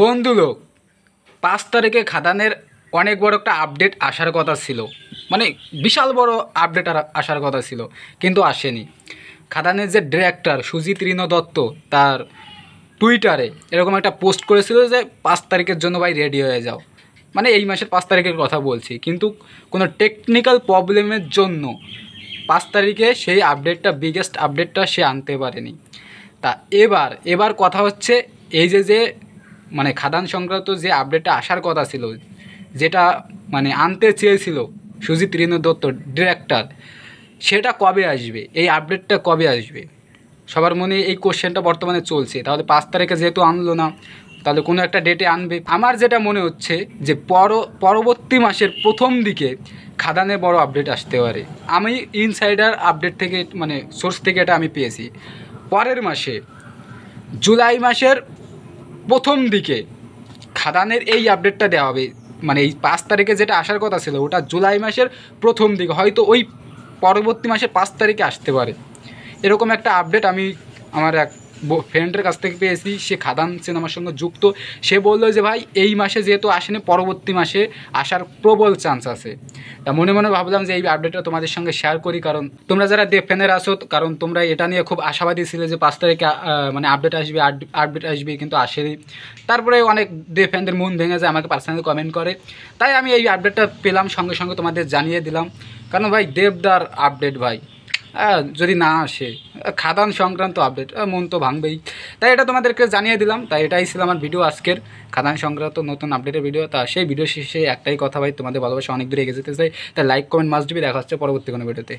বন্ধুলোক 5 তারিখে খাদানের অনেক বড় একটা আপডেট আসার কথা ছিল, মানে বিশাল বড় আপডেট আসার কথা ছিল, কিন্তু আসেনি। খাদানের যে ডিরেক্টর সুজিত রিনো দত্ত তার টুইটারে এরকম একটা পোস্ট করেছিল যে 5 তারিখের জন্য ভাই রেডি হয়ে যাও, মানে এই মাসের 5 তারিখের কথা বলছি। কিন্তু কোনো টেকনিক্যাল প্রবলেমের জন্য 5 তারিখে সেই আপডেটটা, বিগেস্ট আপডেটটা সে আনতে পারেনি। তা এবার কথা হচ্ছে এই যে মানে খাদান সংক্রান্ত যে আপডেটটা আসার কথা ছিল, যেটা মানে আনতে চেয়েছিল সুজিত রিনো দত্ত ডিরেক্টর, সেটা কবে আসবে? এই আপডেটটা কবে আসবে? সবার মনে এই কোশ্চেনটা বর্তমানে চলছে। তাহলে 5 তারিখে যেহেতু আনলো না, তাহলে কোনো একটা ডেটে আনবে। আমার যেটা মনে হচ্ছে যে পরবর্তী মাসের প্রথম দিকে খাদানের বড় আপডেট আসতে পারে। আমি ইনসাইডার আপডেট থেকে, মানে সোর্স থেকে এটা আমি পেয়েছি। পরের মাসে জুলাই মাসের প্রথম দিকে খাদানের এই আপডেটটা দেওয়া হবে। মানে এই 5 তারিখে যেটা আসার কথা ছিল ওটা জুলাই মাসের প্রথম দিকে, হয়তো ওই পরবর্তী মাসের 5 তারিখে আসতে পারে। এরকম একটা আপডেট আমি আমার এক ফ্রেন্ডের কাছ থেকে পেয়েছি। সে খাদান সিনেমার সঙ্গে যুক্ত। সে বললো যে ভাই এই মাসে যেহেতু আসেনি, পরবর্তী মাসে আসার প্রবল চান্স আছে। তা মনে মনে ভাবলাম যে এই আপডেটটা তোমাদের সঙ্গে শেয়ার করি, কারণ তোমরা যারা ফ্যানের আসো, কারণ তোমরা এটা নিয়ে খুব আশাবাদী ছিলে যে 5 তারিখে মানে আপডেট আসবে, কিন্তু আসেনি। তারপরে অনেক ফ্যানদের মন ভেঙে যায়, আমাকে পার্সোনালি কমেন্ট করে। তাই আমি এই আপডেটটা পেলাম, সঙ্গে সঙ্গে তোমাদের জানিয়ে দিলাম। কারণ ভাই দেবদার আপডেট ভাই যদি না আসে, খাদান সংক্রান্ত আপডেট, মন তো ভাঙবেই। তাই এটা তোমাদেরকে জানিয়ে দিলাম। তাই এটাই ছিল আমার ভিডিও আজকের, খাদান সংক্রান্ত নতুন আপডেটের ভিডিও। তা সেই ভিডিও শেষে একটাই কথা ভাই, তোমাদের ভালোবাসা অনেক দূরে এগিয়ে যেতে চাই। তাই লাইক কমেন্ট মাস্ট বি। দেখা হচ্ছে পরবর্তী কোনো ভিডিওতে।